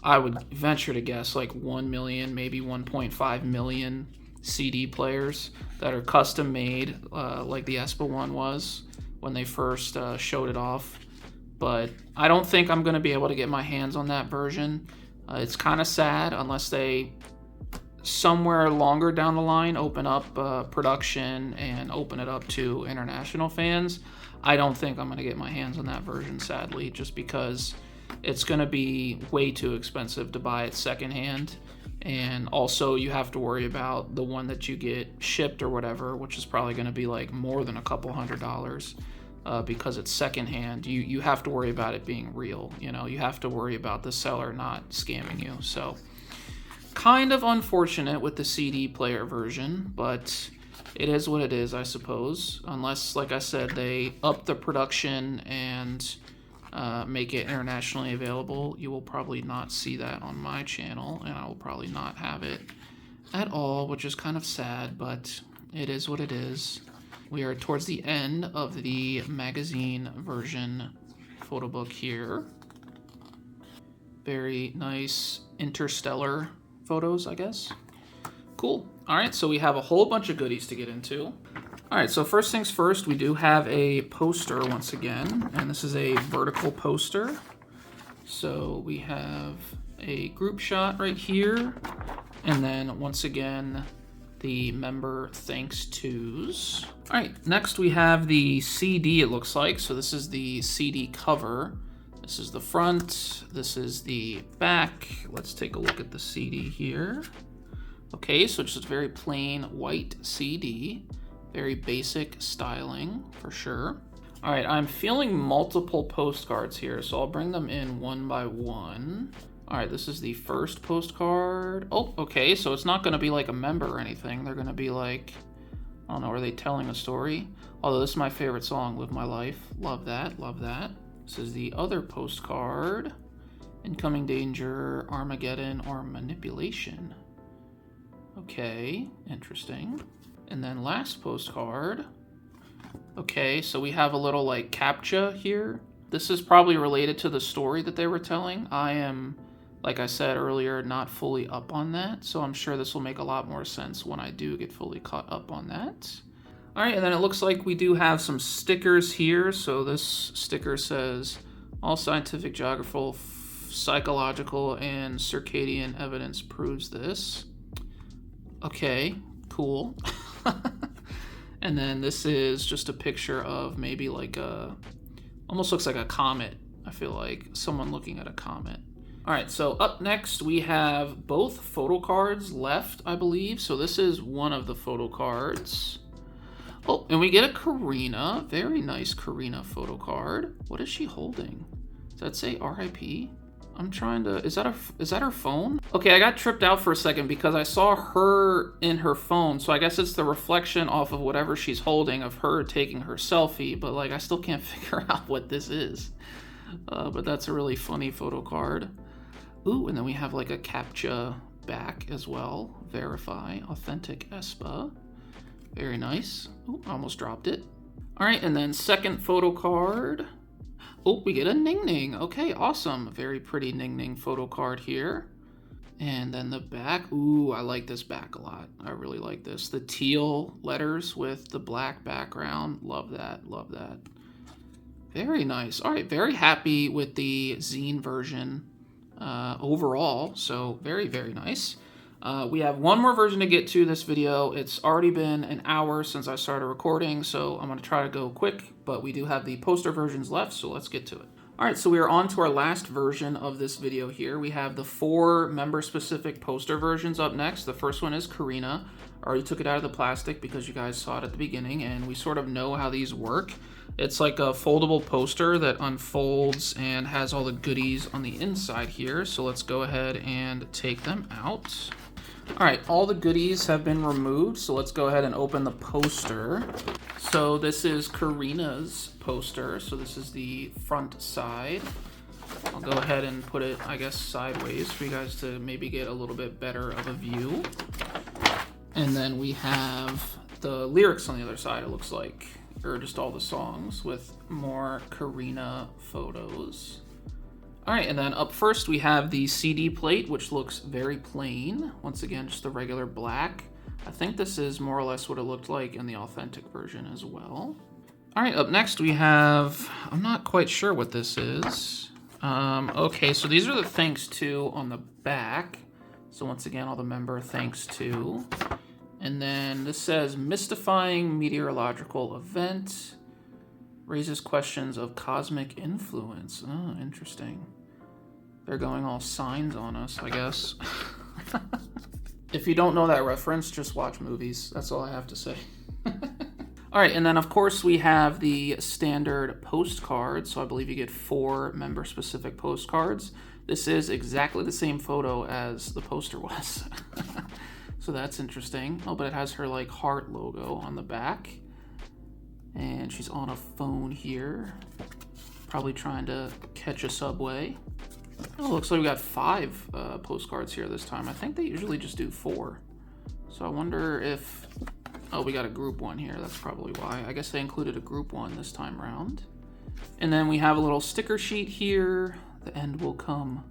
Speaker 1: I would venture to guess, like 1 million, maybe 1.5 million CD players that are custom made, like the aespa one was when they first showed it off. But I don't think I'm going to be able to get my hands on that version. It's kind of sad unless they somewhere longer down the line open up production and open it up to international fans. I don't think I'm going to get my hands on that version, sadly, just because it's going to be way too expensive to buy it secondhand. And also you have to worry about the one that you get shipped or whatever, which is probably going to be like more than a couple $100. Because it's secondhand, you have to worry about it being real. You know, you have to worry about the seller not scamming you. So kind of unfortunate with the CD player version, but it is what it is, I suppose. Unless, like I said, they up the production and make it internationally available, you will probably not see that on my channel, and I will probably not have it at all, which is kind of sad, but it is what it is. We are towards the end of the magazine version photo book here. Very nice interstellar photos, I guess. Cool. All right, so we have a whole bunch of goodies to get into. All right, so first things first, we do have a poster once again, and this is a vertical poster. So we have a group shot right here, and then once again, the member thanks tos. All right, next we have the CD, it looks like. So this is the CD cover. This is the front, this is the back. Let's take a look at the CD here. Okay, so just a very plain white CD. Very basic styling, for sure. All right, I'm feeling multiple postcards here, so I'll bring them in one by one. All right, this is the first postcard. Oh, okay, so it's not gonna be like a member or anything. They're gonna be like, I don't know, are they telling a story? Although this is my favorite song, Live My Life. Love that, love that. This is the other postcard. Incoming danger, Armageddon, or manipulation. Okay, interesting. And then last postcard. Okay, so we have a little like CAPTCHA here. This is probably related to the story that they were telling. I am, like I said earlier, not fully up on that, so I'm sure this will make a lot more sense when I do get fully caught up on that. All right, and then it looks like we do have some stickers here. So this sticker says, all scientific, geographical, psychological, and circadian evidence proves this. Okay, cool. And then this is just a picture of maybe like a, almost looks like a comet. I feel like someone looking at a comet. All right, so up next we have both photo cards left, I believe. So this is one of the photo cards. Oh, and we get a Karina, very nice Karina photo card. What is she holding? Does that say RIP? I'm trying to, is that her phone? Okay, I got tripped out for a second because I saw her in her phone. So I guess it's the reflection off of whatever she's holding of her taking her selfie, but like I still can't figure out what this is. But that's a really funny photo card. Ooh, and then we have like a CAPTCHA back as well. Verify, authentic aespa. Very nice. Ooh, I almost dropped it. All right, and then second photo card. Oh, we get a Ning Ning. Okay, awesome. Very pretty Ning Ning photo card here. And then the back. Ooh, I like this back a lot. I really like this. The teal letters with the black background. Love that, love that. Very nice. All right, very happy with the zine version overall. So very, very nice. We have one more version to get to this video. It's already been an hour since I started recording, so I'm going to try to go quick, but we do have the poster versions left, so let's get to it. All right, so we are on to our last version of this video here. We have the 4 member-specific poster versions up next. The first one is Karina. I already took it out of the plastic because you guys saw it at the beginning, and we sort of know how these work. It's like a foldable poster that unfolds and has all the goodies on the inside here, so let's go ahead and take them out. All right, all the goodies have been removed, so let's go ahead and open the poster. So this is Karina's poster, so this is the front side. I'll go ahead and put it, I guess, sideways for you guys to maybe get a little bit better of a view. And then we have the lyrics on the other side, it looks like, or just all the songs with more Karina photos. All right, and then up first we have the CD plate, which looks very plain. Once again, just the regular black. I think this is more or less what it looked like in the authentic version as well. All right, up next we have, I'm not quite sure what this is. Okay, so these are the thanks to on the back. So once again, all the member thanks to. And then this says, mystifying meteorological event. Raises questions of cosmic influence. Oh, interesting. They're going all signs on us, I guess. If you don't know that reference, just watch movies. That's all I have to say. All right, and then of course we have the standard postcard. So I believe you get 4 member-specific postcards. This is exactly the same photo as the poster was. So that's interesting. Oh, but it has her like heart logo on the back. And she's on a phone here. Probably trying to catch a subway. Oh, looks like we got 5 postcards here this time. I think they usually just do 4. So I wonder if... Oh, we got a group 1 here. That's probably why. I guess they included a group 1 this time around. And then we have a little sticker sheet here. The end will come.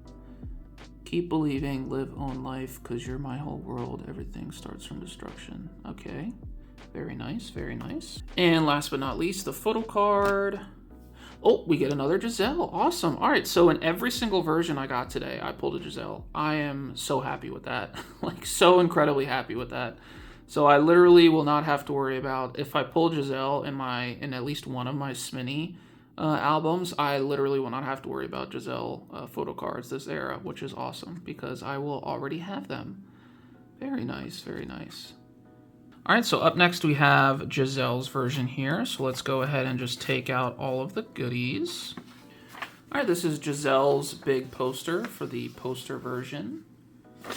Speaker 1: Keep believing, live, own life, because you're my whole world. Everything starts from destruction. Okay. Very nice, very nice. And last but not least, the photo card. Oh, we get another Giselle. Awesome. All right, so in every single version I got today, I pulled a Giselle. I am so happy with that. Like, so incredibly happy with that. So I literally will not have to worry about, if I pull Giselle in at least one of my Sminny albums, I literally will not have to worry about Giselle photo cards this era, which is awesome because I will already have them. Very nice, very nice. All right, so up next we have Giselle's version here. So let's go ahead and just take out all of the goodies. All right, this is Giselle's big poster for the poster version.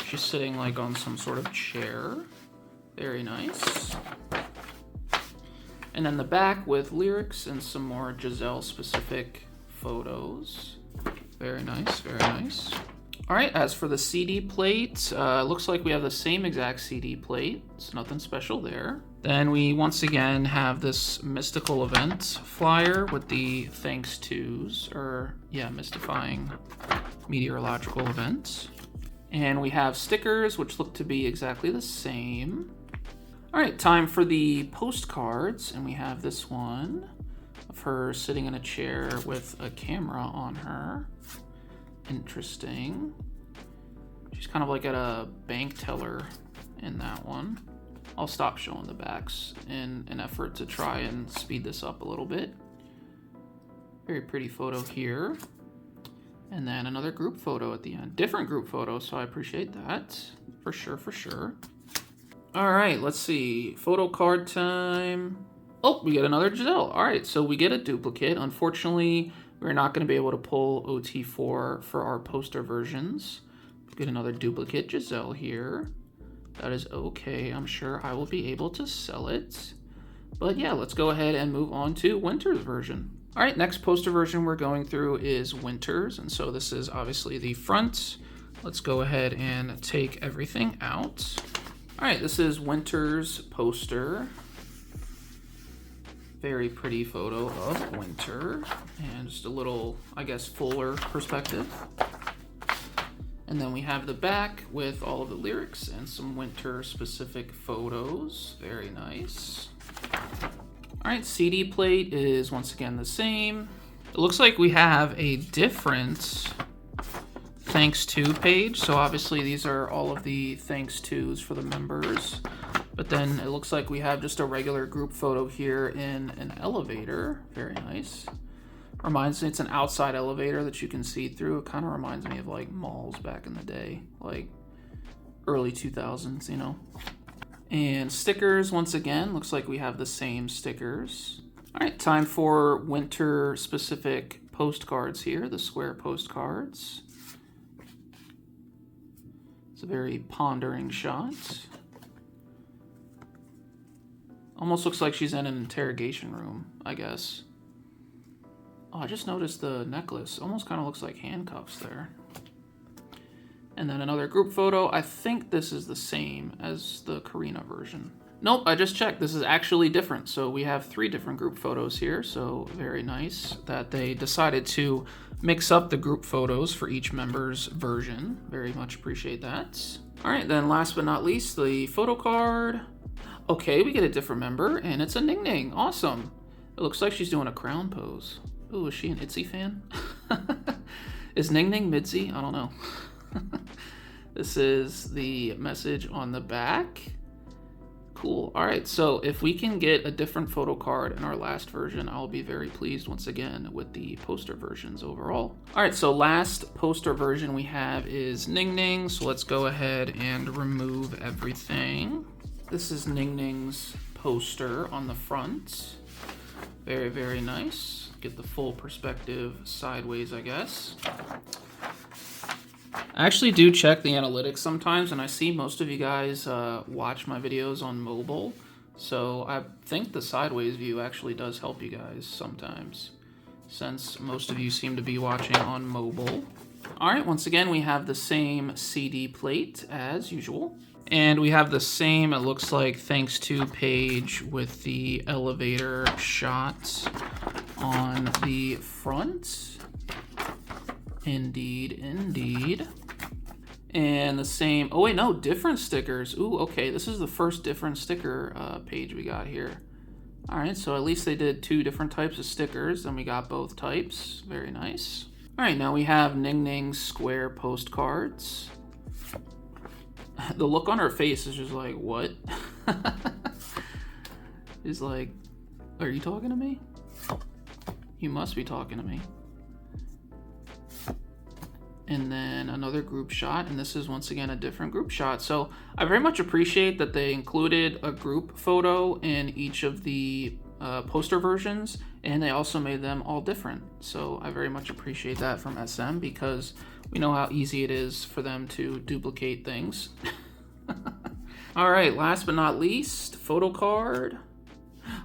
Speaker 1: She's sitting like on some sort of chair. Very nice. And then the back with lyrics and some more Giselle-specific photos. Very nice, very nice. All right, as for the CD plate, looks like we have the same exact CD plate. It's nothing special there. Then we once again have this mystical event flyer with the thanks tos, or yeah, mystifying meteorological events. And we have stickers, which look to be exactly the same. All right, time for the postcards, and we have this one of her sitting in a chair with a camera on her. Interesting. She's kind of like at a bank teller in that one. I'll stop showing the backs in an effort to try and speed this up a little bit. Very pretty photo here. And then another group photo at the end. Different group photo, so I appreciate that. For sure, for sure. All right, let's see. Photo card time. Oh, we get another Giselle. All right, so we get a duplicate. Unfortunately, we're not going to be able to pull OT4 for our poster versions. We get another duplicate Giselle here. That is okay. I'm sure I will be able to sell it. But yeah, let's go ahead and move on to Winter's version. All right, next poster version we're going through is Winter's. And so this is obviously the front. Let's go ahead and take everything out. All right, this is Winter's poster. Very pretty photo of Winter. And just a little, I guess, fuller perspective. And then we have the back with all of the lyrics and some Winter-specific photos. Very nice. All right, CD plate is once again the same. It looks like we have a different thanks to page. So obviously these are all of the thanks tos for the members. But then it looks like we have just a regular group photo here in an elevator. Very nice. Reminds me, it's an outside elevator that you can see through. It kind of reminds me of like malls back in the day, like early 2000s, you know. And stickers, once again, looks like we have the same stickers. All right, time for winter specific postcards here, the square postcards. It's a very pondering shot. Almost looks like she's in an interrogation room, I guess. Oh, I just noticed the necklace. Almost kind of looks like handcuffs there. And then another group photo. I think this is the same as the Karina version. Nope, I just checked. This is actually different. So we have 3 different group photos here. So very nice that they decided to mix up the group photos for each member's version. Very much appreciate that. All right, then last but not least, the photo card. Okay, we get a different member, and it's a Ning Ning. Awesome. It looks like she's doing a crown pose. Ooh, is she an ITZY fan? Is Ning Ning Midzy? I don't know. This is the message on the back. Cool. All right, so if we can get a different photo card in our last version, I'll be very pleased once again with the poster versions overall. All right, so last poster version we have is Ning Ning. So let's go ahead and remove everything. This is Ning Ning's poster on the front. Very, very nice. Get the full perspective sideways, I guess. I actually do check the analytics sometimes, and I see most of you guys watch my videos on mobile. So I think the sideways view actually does help you guys sometimes, since most of you seem to be watching on mobile. All right, once again, we have the same CD plate as usual. And we have the same, it looks like, thanks to page with the elevator shot on the front. Indeed, indeed. And the same, oh wait, no, different stickers. Ooh, okay, this is the first different sticker page we got here. All right, so at least they did 2 different types of stickers, and we got both types. Very nice. All right, now we have Ning Ning's square postcards. The look on her face is just like, what? It's like, are you talking to me? You must be talking to me. And then another group shot, and this is once again a different group shot. So I very much appreciate that they included a group photo in each of the poster versions, and they also made them all different. So I very much appreciate that from SM, because we know how easy it is for them to duplicate things. All right, last but not least, photo card.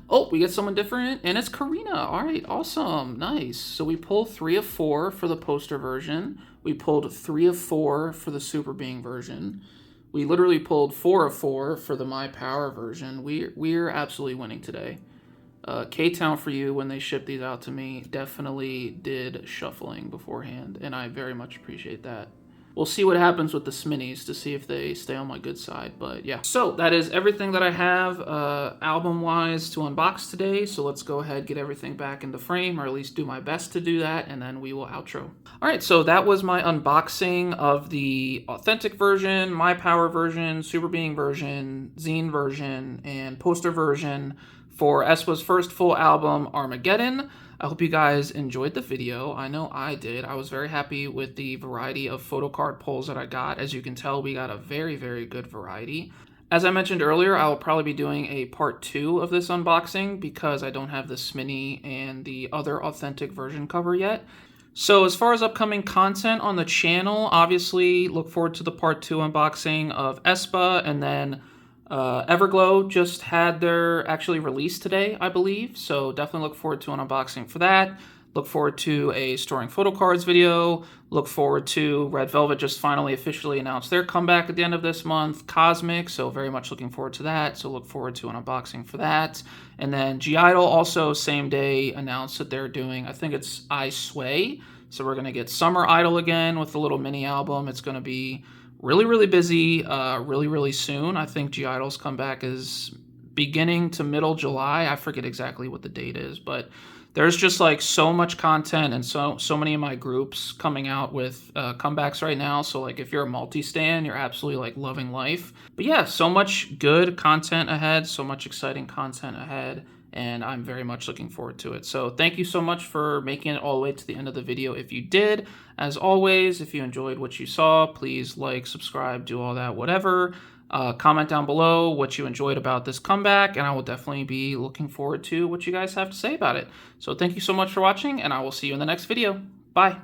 Speaker 1: Oh, we get someone different, and it's Karina. All right, awesome, nice. So we pulled 3 of 4 for the poster version. We pulled 3 of 4 for the Superbeing version. We literally pulled 4 of 4 for the My Power version. We're absolutely winning today. K-Town for you, when they shipped these out to me, definitely did shuffling beforehand, and I very much appreciate that. We'll see what happens with the Sminis to see if they stay on my good side, but yeah. So that is everything that I have album-wise to unbox today, so let's go ahead, get everything back into frame, or at least do my best to do that, and then we will outro. All right, so that was my unboxing of the authentic version, My Power version, Superbeing version, Zine version, and poster version for aespa's first full album, Armageddon. I hope you guys enjoyed the video. I know I did. I was very happy with the variety of photo card pulls that I got. As you can tell, we got a very, very good variety. As I mentioned earlier, I will probably be doing a part 2 of this unboxing because I don't have the Smini and the other authentic version cover yet. So as far as upcoming content on the channel, obviously look forward to the part 2 unboxing of aespa, and then Everglow just had their actually release today, I believe, so definitely look forward to an unboxing for that. Look forward to a storing photo cards video. Look forward to Red Velvet just finally officially announced their comeback at the end of this month, Cosmic, so very much looking forward to that, so look forward to an unboxing for that. And then G-Idol also same day announced that they're doing, I think it's I Sway, so we're going to get Summer Idol again with the little mini album. It's going to be really, really busy, really soon. I think G-Idol's comeback is beginning to middle July. I forget exactly what the date is, but there's just like so much content and so many of my groups coming out with comebacks right now. So like if you're a multi-stan, you're absolutely like loving life. But yeah, so much good content ahead, so much exciting content ahead, and I'm very much looking forward to it. So thank you so much for making it all the way to the end of the video if you did. As always, if you enjoyed what you saw, please like, subscribe, do all that, whatever. Comment down below what you enjoyed about this comeback, and I will definitely be looking forward to what you guys have to say about it. So thank you so much for watching, and I will see you in the next video. Bye.